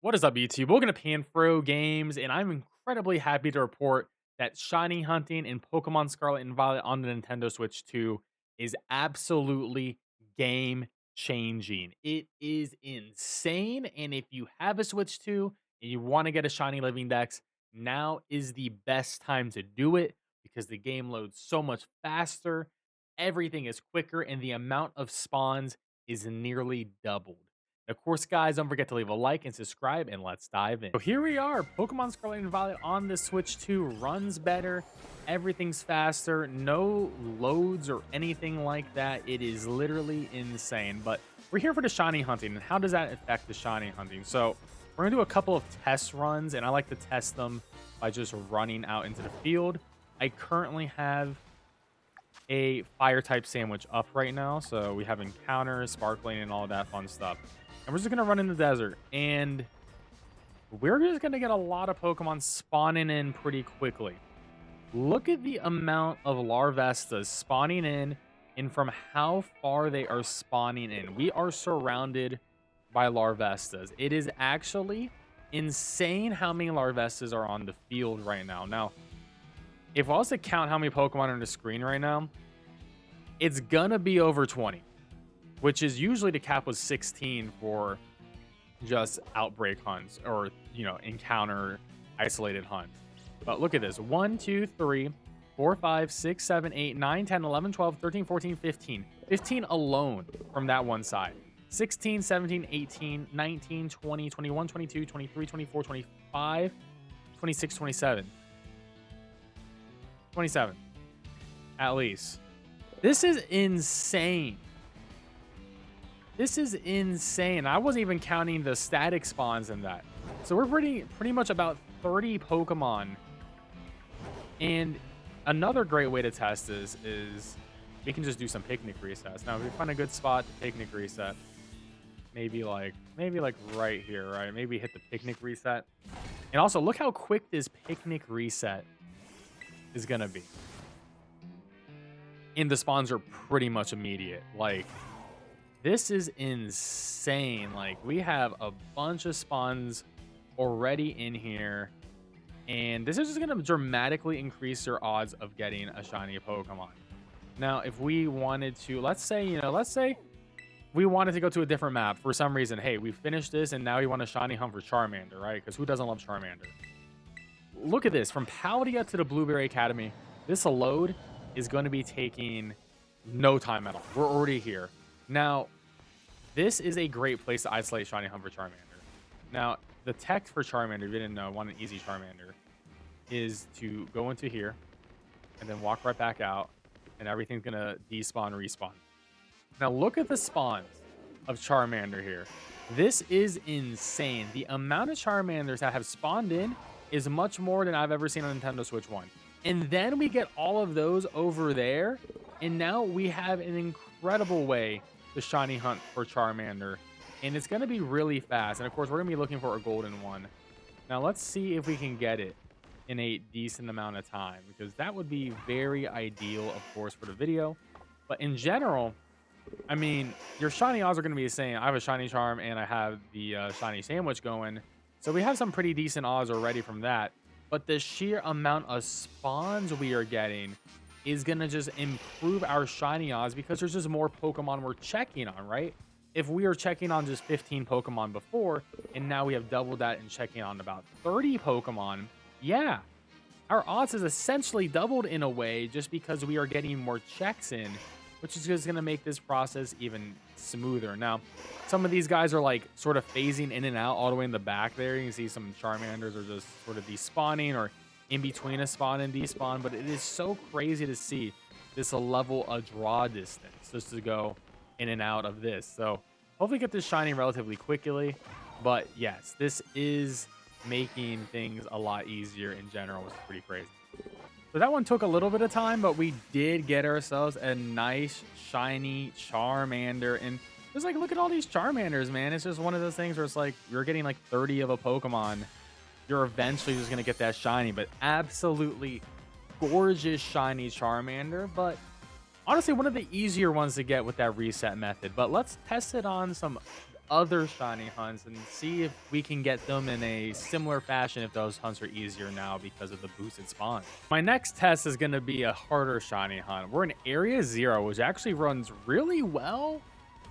What is up, YouTube? Welcome to PanFro Games, and I'm incredibly happy to report that shiny hunting in Pokemon Scarlet and Violet on the Nintendo Switch 2 is absolutely game changing. It is insane, and if you have a Switch 2 and you want to get a shiny living dex, now is the best time to do it because the game loads so much faster, everything is quicker, and the amount of spawns is nearly doubled. Of course, guys, don't forget to leave a like and subscribe, and let's dive in. So here we are. Pokemon Scarlet and Violet on the Switch 2 runs better. Everything's faster. No loads or anything like that. It is literally insane. But we're here for the shiny hunting. And how does that affect the shiny hunting? So we're going to do a couple of test runs, and I like to test them by just running out into the field. I currently have a fire type sandwich up right now. So we have encounters, sparkling, and all that fun stuff. And we're just going to run in the desert. And we're just going to get a lot of Pokemon spawning in pretty quickly. Look at the amount of Larvestas spawning in and from how far they are spawning in. We are surrounded by Larvestas. It is actually insane how many Larvestas are on the field right now. Now, if I was to count how many Pokemon are on the screen right now, it's going to be over 20. Which is usually the cap was 16 for just outbreak hunts or, encounter isolated hunts. But look at this. 1, 2, 3, 4, 5, 6, 7, 8, 9, 10, 11, 12, 13, 14, 15. 15 alone from that one side. 16, 17, 18, 19, 20, 21, 22, 23, 24, 25, 26, 27. 27. At least. This is insane. This is insane. I wasn't even counting the static spawns in that. So we're pretty much about 30 Pokemon. And another great way to test this is we can just do some picnic resets. Now, if we find a good spot to picnic reset, maybe like right here, right? Maybe hit the picnic reset. And also, look how quick this picnic reset is gonna be. And the spawns are pretty much immediate. Like, this is insane. Like, we have a bunch of spawns already in here. And this is just going to dramatically increase your odds of getting a shiny Pokemon. Now, if we wanted to, let's say we wanted to go to a different map for some reason. Hey, we finished this and now we want a shiny hunt for Charmander, right? Because who doesn't love Charmander? Look at this. From Paldea to the Blueberry Academy, this load is going to be taking no time at all. We're already here. Now, this is a great place to isolate shiny hunt for Charmander. Now, the tech for Charmander, if you didn't know, want an easy Charmander, is to go into here and then walk right back out, and everything's going to despawn, respawn. Now, look at the spawns of Charmander here. This is insane. The amount of Charmanders that have spawned in is much more than I've ever seen on Nintendo Switch 1. And then we get all of those over there, and now we have an incredible way to shiny hunt for Charmander. And it's going to be really fast. And of course, we're going to be looking for a golden one. Now, let's see if we can get it in a decent amount of time, because that would be very ideal, of course, for the video. But in general, I mean, your shiny odds are going to be the same. I have a shiny charm and I have the shiny sandwich going. So we have some pretty decent odds already from that. But the sheer amount of spawns we are getting is going to just improve our shiny odds because there's just more Pokemon we're checking on, right? If we were checking on just 15 Pokemon before, and now we have doubled that and checking on about 30 Pokemon, yeah, our odds is essentially doubled in a way just because we are getting more checks in, which is just going to make this process even smoother. Now, some of these guys are like sort of phasing in and out all the way in the back there. You can see some Charmanders are just sort of despawning or in between a spawn and despawn, but it is so crazy to see this level of draw distance just to go in and out of this. So hopefully get this shiny relatively quickly. But yes, this is making things a lot easier in general, which is pretty crazy. So that one took a little bit of time, but we did get ourselves a nice shiny Charmander. And just like, look at all these Charmanders, man. It's just one of those things where it's like you're getting like 30 of a Pokemon. You're eventually just going to get that shiny, but absolutely gorgeous shiny Charmander. But honestly, one of the easier ones to get with that reset method. But let's test it on some other shiny hunts and see if we can get them in a similar fashion if those hunts are easier now because of the boosted spawn. My next test is going to be a harder shiny hunt. We're in Area 0, which actually runs really well.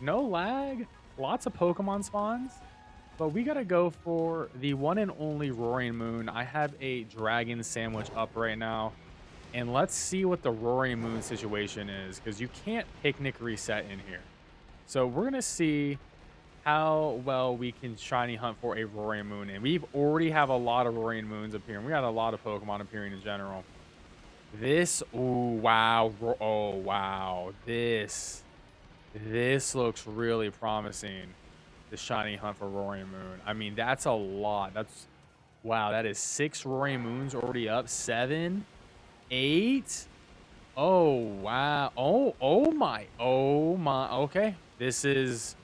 No lag, lots of Pokemon spawns. But we got to go for the one and only Roaring Moon. I have a Dragon Sandwich up right now. And let's see what the Roaring Moon situation is, because you can't Picnic Reset in here. So we're going to see how well we can shiny hunt for a Roaring Moon. And we've already have a lot of Roaring Moons appearing. We got a lot of Pokemon appearing in general. This, ooh, wow. Oh, wow. This looks really promising. The shiny hunt for Roaring Moon. I mean, that's a lot. That's, wow, that is 6 Roaring Moons already up. 7, 8. Oh, wow. Oh my. Okay. This is,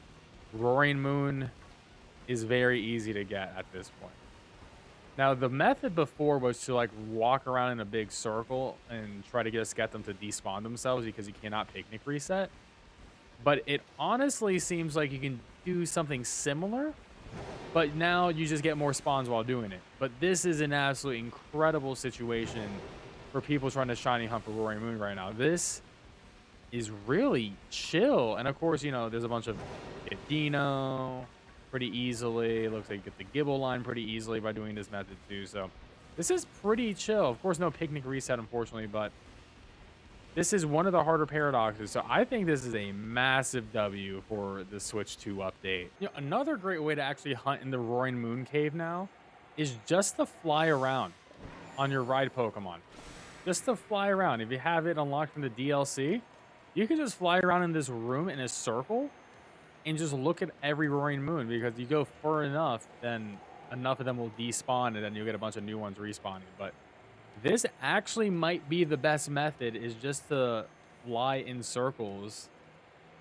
Roaring Moon is very easy to get at this point. Now, the method before was to like walk around in a big circle and try to get them to despawn themselves because you cannot Picnic Reset. But it honestly seems like you can do something similar, but now you just get more spawns while doing it. But this is an absolutely incredible situation for people trying to shiny hunt for Roaring Moon right now. This is really chill. And of course, you know, there's a bunch of get Dino pretty easily. It looks like you get the Gibble line pretty easily by doing this method too. So this is pretty chill. Of course, no Picnic Reset, unfortunately, but this is one of the harder paradoxes. So I think this is a massive W for the Switch 2 update. You know, another great way to actually hunt in the Roaring Moon Cave now is just to fly around on your ride Pokemon. Just to fly around. If you have it unlocked from the DLC, you can just fly around in this room in a circle and just look at every Roaring Moon, because you go far enough, then enough of them will despawn and then you'll get a bunch of new ones respawning. But this actually might be the best method, is just to fly in circles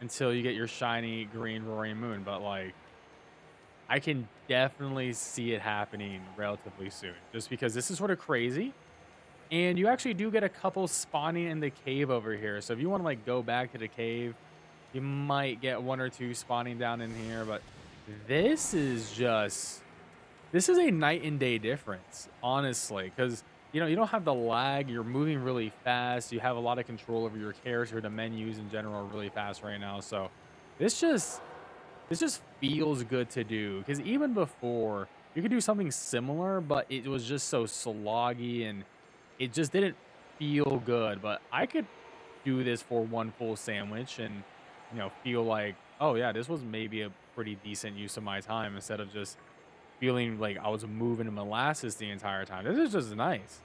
until you get your shiny green Roaring Moon. But like, I can definitely see it happening relatively soon, just because this is sort of crazy. And you actually do get a couple spawning in the cave over here. So if you want to like go back to the cave, you might get 1 or 2 spawning down in here. But this is a night and day difference, honestly, because you know, you don't have the lag. You're moving really fast. You have a lot of control over your character. The menus in general are really fast right now. So this just feels good to do, because even before you could do something similar, but it was just so sloggy and it just didn't feel good. But I could do this for one full sandwich and, you know, feel like, oh yeah, this was maybe a pretty decent use of my time, instead of just feeling like I was moving in molasses the entire time. This is just nice.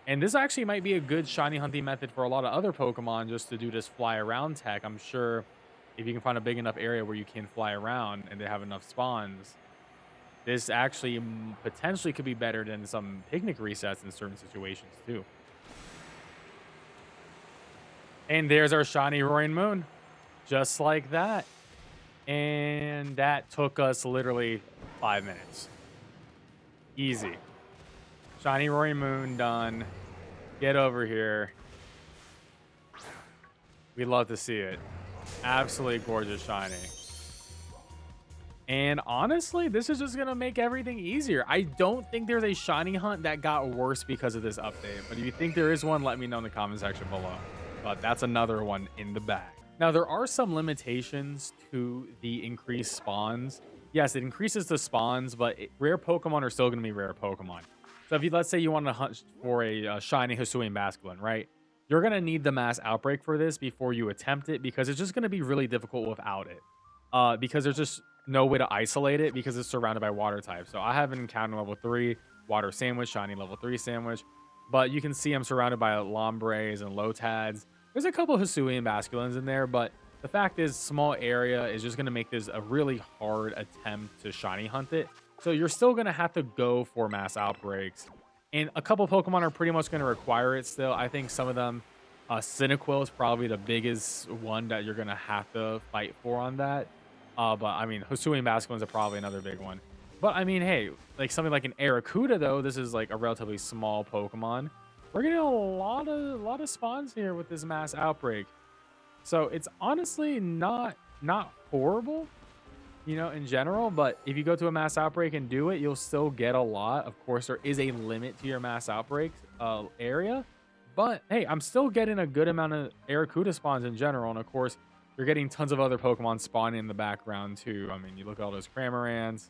And this actually might be a good shiny hunting method for a lot of other Pokemon, just to do this fly around tech. I'm sure if you can find a big enough area where you can fly around and they have enough spawns, this actually potentially could be better than some Picnic Resets in certain situations too. And there's our shiny Roaring Moon, just like that. And that took us literally 5 minutes. Easy. Shiny Roaring Moon done. Get over here. We'd love to see it. Absolutely gorgeous shiny. And honestly, this is just going to make everything easier. I don't think there's a shiny hunt that got worse because of this update. But if you think there is one, let me know in the comment section below. But that's another one in the bag. Now, there are some limitations to the increased spawns. Yes, it increases the spawns, but rare Pokemon are still going to be rare Pokemon. So if you, let's say you want to hunt for a shiny Hisuian Basculin, right? You're going to need the mass outbreak for this before you attempt it, because it's just going to be really difficult without it. Because there's just no way to isolate it, because it's surrounded by water types. So I have an encounter level 3, water sandwich, shiny level 3 sandwich. But you can see I'm surrounded by Lombres and Lotads. There's a couple of Hisuian Basculins in there, but the fact is, small area is just going to make this a really hard attempt to shiny hunt it. So you're still going to have to go for mass outbreaks. And a couple Pokemon are pretty much going to require it still. I think some of them, Cyndaquil is probably the biggest one that you're going to have to fight for on that. But I mean, Hisuian Basculins are probably another big one. But I mean, hey, like something like an Arrokuda, though, this is like a relatively small Pokemon. We're getting a lot of spawns here with this mass outbreak. So it's honestly not horrible. you know, in general. But if you go to a mass outbreak and do it, you'll still get a lot. Of course, there is a limit to your mass outbreak area. But hey, I'm still getting a good amount of Aracuda spawns in general. And of course, you're getting tons of other Pokemon spawning in the background too. I mean, you look at all those Cramorants.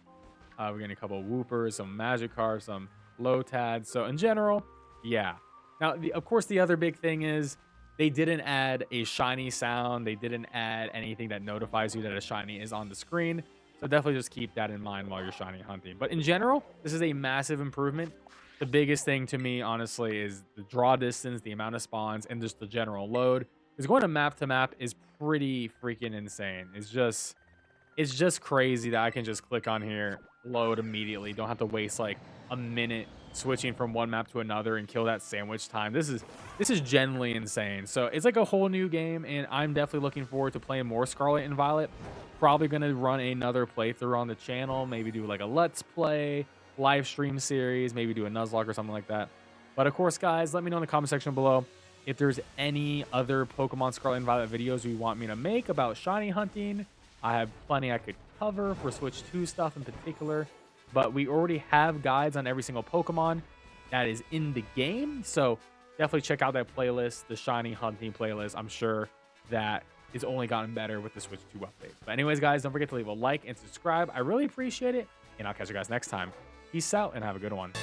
We're getting a couple of Whoopers, some Magikarp, some Lotads. So in general, yeah. Now, of course, the other big thing is they didn't add a shiny sound. They didn't add anything that notifies you that a shiny is on the screen. So definitely just keep that in mind while you're shiny hunting. But in general, this is a massive improvement. The biggest thing to me, honestly, is the draw distance, the amount of spawns, and just the general load. Because going to map is pretty freaking insane. It's just crazy that I can just click on here, load immediately. Don't have to waste like a minute switching from one map to another and kill that sandwich time. This is genuinely insane. So it's like a whole new game, and I'm definitely looking forward to playing more Scarlet and Violet. Probably gonna run another playthrough on the channel, maybe do like a let's play, live stream series, maybe do a Nuzlocke or something like that. But of course, guys, let me know in the comment section below if there's any other Pokemon Scarlet and Violet videos you want me to make about shiny hunting. I have plenty I could cover for Switch 2 stuff in particular, but we already have guides on every single Pokemon that is in the game. So definitely check out that playlist, the shiny hunting playlist. I'm sure that is only gotten better with the Switch 2 update. But anyways, guys, don't forget to leave a like and subscribe. I really appreciate it, and I'll catch you guys next time. Peace out and have a good one.